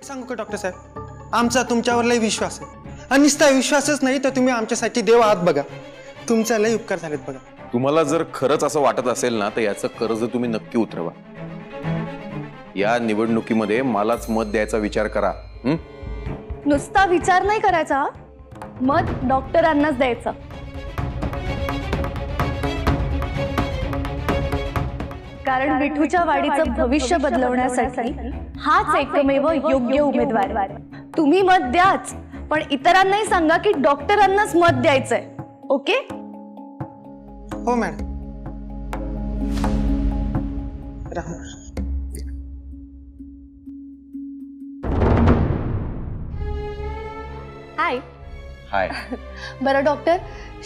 सांगू का डॉक्टर साहेब, आमचा तुमच्यावर लय विश्वास आहे आणि नुसता विश्वासच नाही तर तुम्ही आमच्यासाठी देव आहात बघा. तुमचा लय उपकार झालेत बघा. तुम्हाला जर खरंच असं वाटत असेल ना तर याचं कर्ज तुम्ही नक्की उतरवा. या निवडणुकीमध्ये मलाच मत द्यायचा विचार करा. नुसता विचार नाही करायचा, मत डॉक्टरांनाच द्यायचं. कारण विठूच्या वाडीचं भविष्य बदलवण्यासाठी हाच एकमेव योग्य उमेदवार. तुम्ही मत द्याच, पण इतरांनाही सांगा की डॉक्टरांनाच मत द्यायचंय. ओके? हो मॅडम. राम. हाय. हाय. बरं डॉक्टर,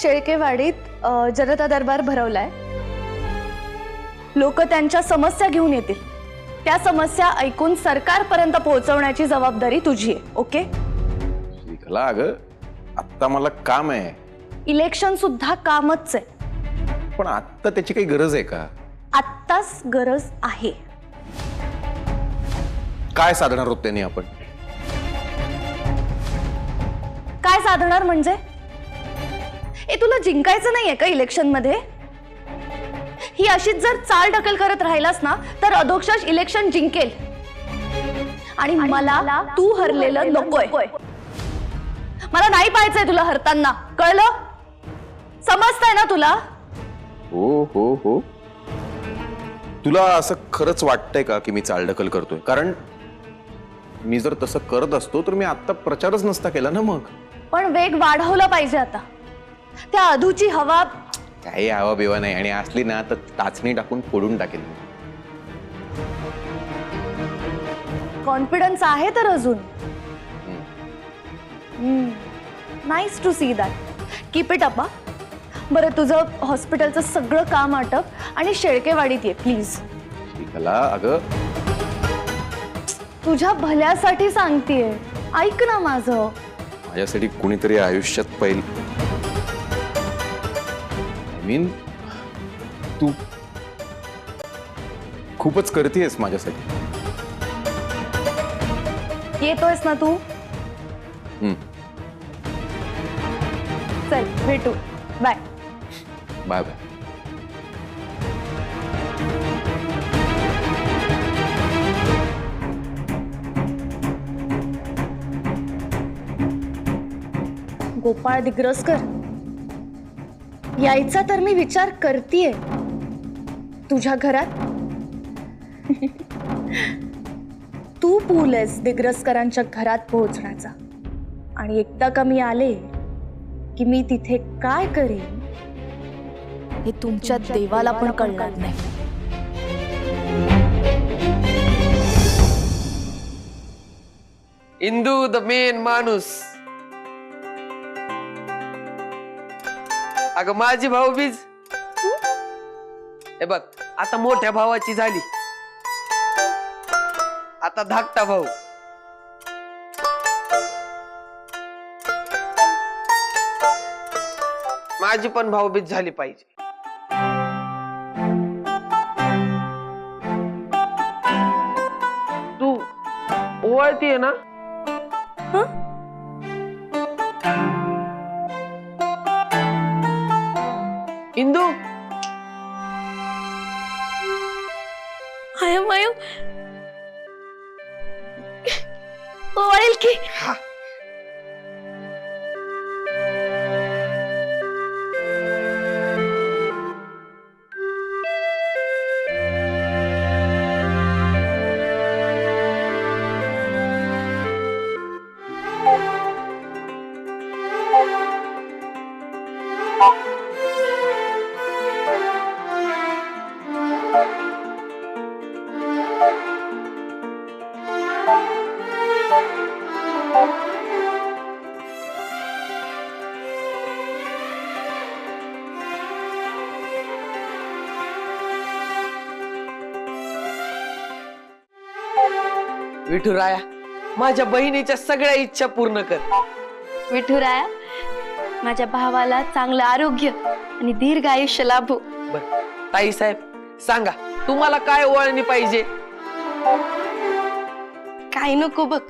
शेळकेवाडीत जनता दरबार भरवलाय. लोक त्यांच्या समस्या घेऊन येतील. त्या समस्या ऐकून सरकारपर्यंत पोहोचवण्याची जबाबदारी तुझी आहे. ओके? अगं आता मला काम आहे. इलेक्शन सुद्धा कामच आहे. पण आता त्याची काही गरज आहे का? आत्ताच गरज आहे. काय साधणार होत त्यांनी आपण? काय साधणार म्हणजे? तुला जिंकायचं नाहीये का इलेक्शन मध्ये? ही अशीच जर चाल ढकल करत राहिलास ना तर अधोक्षज इलेक्शन जिंकेल. आणि मला तू हरलेलं नकोय. मला नाही पाहायचंय तुला हरताना. कळलं? समजतंय ना तुला? हो हो हो. तुला असं खरंच वाटतंय का की मी चालढकल करतोय? कारण मी जर तसं करत असतो तर मी आता प्रचारच नसता केला ना. मग पण वेग वाढवला पाहिजे आता. त्या अधूची हवा काही हवा बिवा नाही, आणि असली ना तर टाचणी टाकून फोडून टाकेल. कॉन्फिडन्स आहे तर अजून. Nice to see that. Keep it up. बरं, तुझं हॉस्पिटलचं सगळं काम आटप आणि शेळकेवाडीत ये प्लीज. अगं तुझ्या भल्यासाठी सांगतेय, ऐक ना माझं. माझ्यासाठी कुणीतरी आयुष्यात पहिलं तू खूपच करतेयस माझ्यासाठी. येतोयस ना तू? चल भेटू. Bye bye bye. Gopal Digraskar, यायचा तर मी विचार करतीये तुझ्या घरात. तू पूल आहेस दिग्रसकरांच्या घरात पोहोचण्याचा. आणि एकदा का मी आले की मी तिथे काय करेन हे तुमच्या देवाला पण कळणार नाही. इंदू द मेन माणूस. अगं माझी भाऊबीज हे बघ, आता मोठ्या भावाची झाली, आता धाकटा भाऊ. माझी पण भाऊबीज झाली पाहिजे. तू ओळखतीये ना? इंदू हाय मायू ओळेल की. विठुराया, माझ्या बहिणीच्या सगळ्या इच्छा पूर्ण कर. विठुराया, माझ्या भावाला चांगलं आरोग्य आणि दीर्घ आयुष्य लाभो. बर ताई साहेब, सांगा तुम्हाला काय ओळणी पाहिजे? काही नको बघ,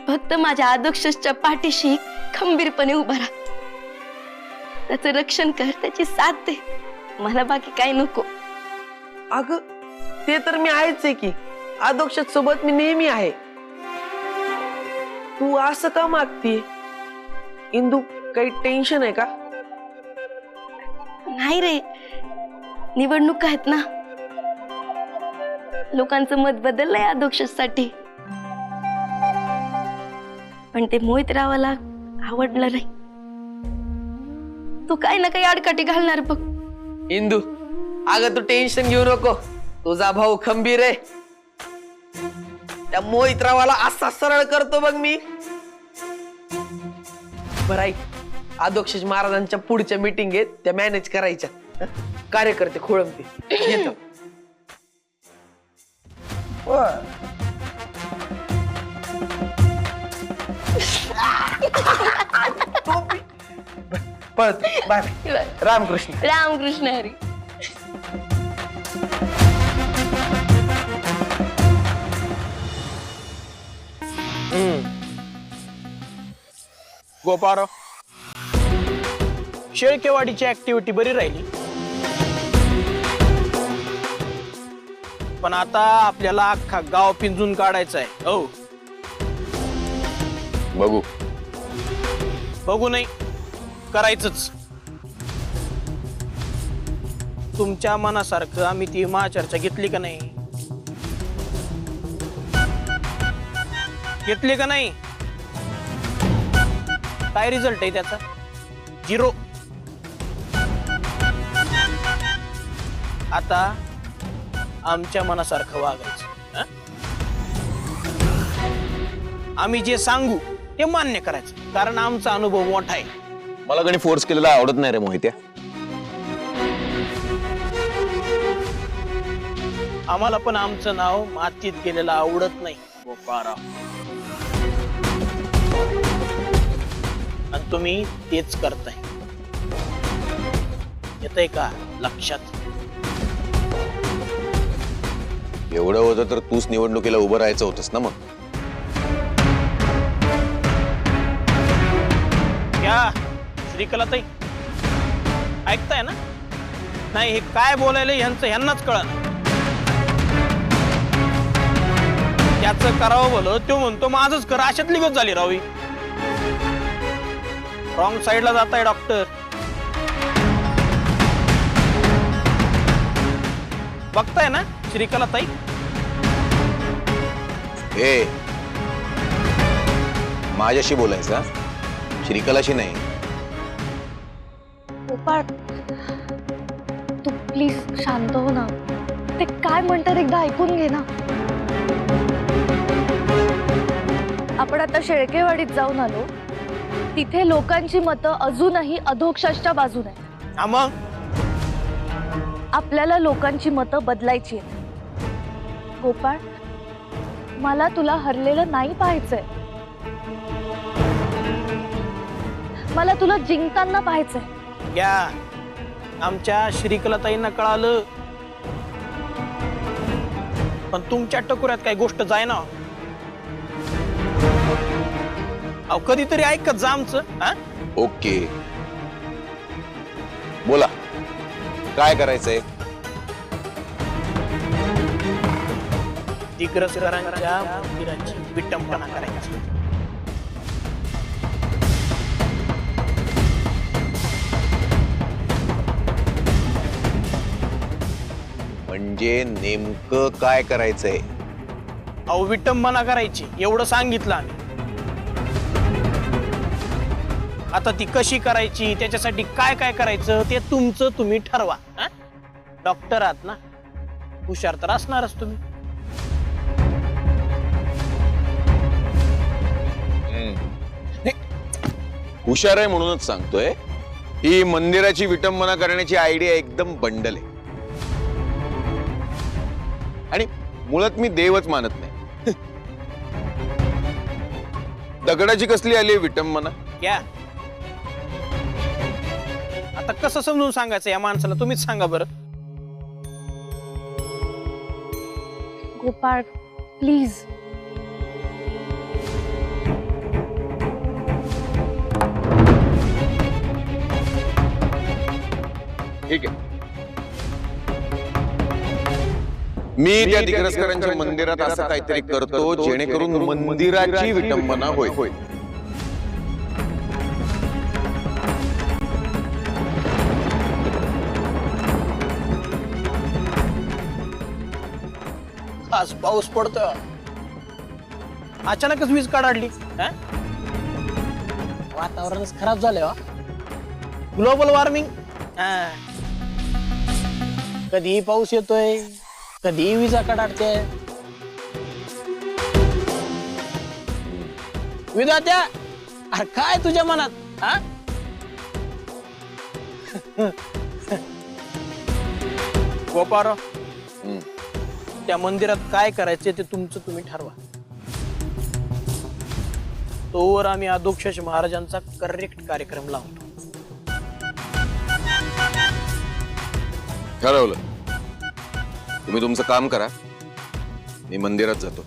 फक्त माझ्या आदर्शच्या पाठीशी खंबीरपणे उभा राहा. त्याचं रक्षण कर, त्याची साथ दे. मला बाकी काही नको. अग ते तर मी आहेच आहे की. आदोक्ष सोबत मी नेहमी आहे. तू असं का मागतीये? इंदू, काही टेन्शन आहे का? नाही रे, निवडणूक आहेत ना, लोकांचं मत बदललंय आदोक्षसाठी. पण ते मोहित रावाला आवडलं नाही. तू काही ना काही आडकाठी घालणार बघ. इंदू, अगं तू टेन्शन घेऊ नको. तुझा भाऊ खंबीर आहे. त्या मोहितरावाला असा सरळ करतो बघ मी. बरं ऐक, आदोक्षज महाराजांच्या पुढच्या मीटिंग आहेत त्या मॅनेज करायच्या. कार्यकर्ते खोळंबते. येतो. पळत बाय. रामकृष्ण. रामकृष्ण हरी. गोपाळराव, शेळकेवाडीची ऍक्टिव्हिटी बरी राहिली, पण आता आपल्याला अख्खा गाव पिंजून काढायचं आहे. हो, बघू. बघू नाही, करायचंच. तुमच्या मनासारखं आम्ही ती महाचर्चा घेतली का नाही? घेतली का नाही? काय रिझल्ट आहे त्याचा? 0. आता आमच्या मनासारखं वागायचं. आम्ही जे सांगू ते मान्य करायचं, कारण आमचा अनुभव मोठा आहे. मला कधी फोर्स केलेला आवडत नाही रे मोहित्या. आम्हाला पण आमचं नाव मातीत गेलेलं आवडत नाही गोपाळराव. आणि तुम्ही तेच करताय. येतंय का लक्षात? एवढं होतं तर तूच निवडणुकीला उभं राहायचं होतंस ना. मग या श्रीकलाताई, ऐकताय ना? नाही, हे काय बोलायला ह्यांनाच कळलं. त्याचं करावं बोल, तो म्हणतो माझंच कर. अशातली गोष्ट झाली रावी. रॉंग साईडला जाताय डॉक्टर. बघताय ना श्रीकलाताई? ए, माझ्याशी बोलायचं, श्रीकलाशी नाही. गोपाळ, तू प्लीज शांत हो ना. ते काय म्हणतात एकदा ऐकून घे ना. आपण आता शेळकेवाडीत जाऊन आलो. तिथे लोकांची मतं अजूनही अधोक्षाच्या बाजूने आहेत. मग आपल्याला लोकांची मतं बदलायची आहेत. गोपाळ, मला तुला हरलेलं नाही पाहायचंय. मला तुला जिंकताना पाहायचंय. या आमच्या श्रीकलाताईंना कळालं, पण तुमच्या टकोऱ्यात काही गोष्ट जाय ना. अहो, कधीतरी ऐकत जा आमचं. ओके, बोला काय करायचंय? दिग्रसरांच्या मंदिराची विटंबना करायची. म्हणजे नेमकं काय करायचंय? अहो, विटंबना करायची एवढं सांगितलं आम्ही. आता ती कशी करायची, त्याच्यासाठी काय काय करायचं ते तुमचं तुम्ही ठरवा. डॉक्टर आहात ना, हुशार तर असणारच तुम्ही. हुशार आहे म्हणूनच सांगतोय, ही मंदिराची विटंबना करण्याची आयडिया एकदम बंडल आहे. आणि मुळात मी देवच मानत नाही. दगडाची कसली आली विटंबना? या आता कसं समजून सांगायचं या माणसाला, तुम्हीच सांगा बरं. गोपाळ, प्लीज. ठीक आहे. मी त्या दिग्रसकरांच्या मंदिरात असं काहीतरी करतो जेणेकरून मंदिराची विटंबना होईल. आज पाऊस पडतोय, अचानकच वीज काढली. वातावरणच खराब झालंय. Global warming. कधीही पाऊस येतोय, कधीही विजा कडाडते. विधात्या, अरे काय तुझ्या मनात? गोपाराव, त्या मंदिरात काय करायचे ते तुमचं तुम्ही ठरवा. तोवर आम्ही अधोक्षज महाराजांचा करेक्ट कार्यक्रम लावतो. ठरवलं. तुम्ही तुमचं काम करा, मी मंदिरात जातो.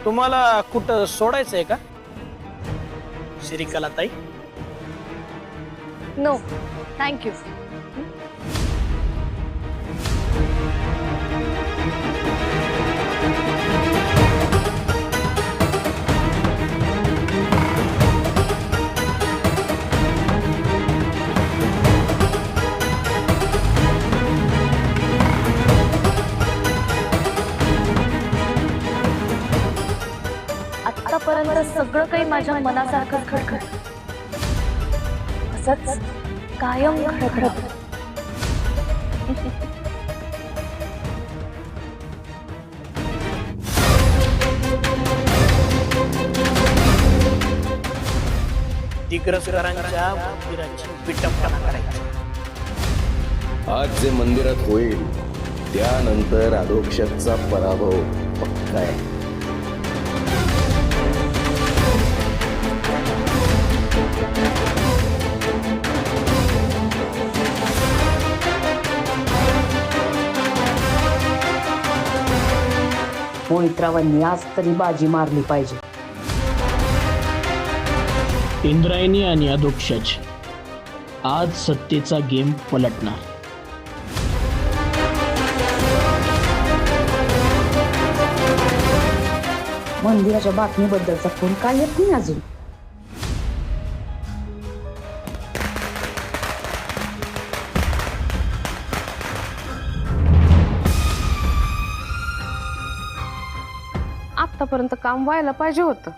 तुम्हाला कुठं सोडायचंय का श्रीकला ताई? No thank you. आतापर्यंत सगळं काही माझ्या मनासारखं खडखड, असंच कायम खडखडत. दिग्रसकरांच्या मंदिराची विटंबना करायची. आज जे मंदिरात होईल त्यानंतर अधोक्षजचा पराभव पक्का आहे. मोहितरावांनी आज तरी बाजी मारली पाहिजे. इंद्रायणी आणि अधोक्षज आज सत्तेचा गेम पलटणार. मंदिराच्या बातमीबद्दलचा फोन काय येत नाही अजून. आतापर्यंत काम व्हायला पाहिजे होतं.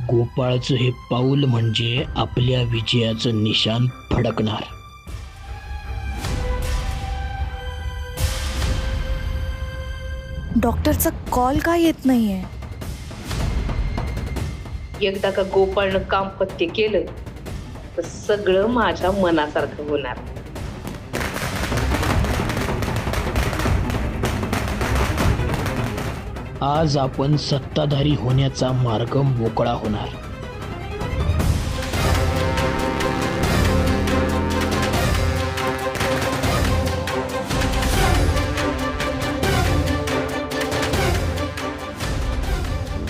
गोपाळचं हे पाऊल म्हणजे आपल्या विजयाचं निशाण फडकणार. डॉक्टरचा कॉल का येत नाहीये? एकदा का गोपाळनं काम पत्ते केलं तर सगळं माझ्या मनासारखं होणार. आज आपण सत्ताधारी होण्याचा मार्ग मोकळा होणार.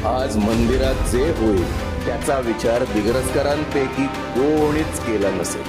आज मंदिरात जे होईल त्याचा विचार दिग्रसकरांपैकी कोणीच केला नसेल.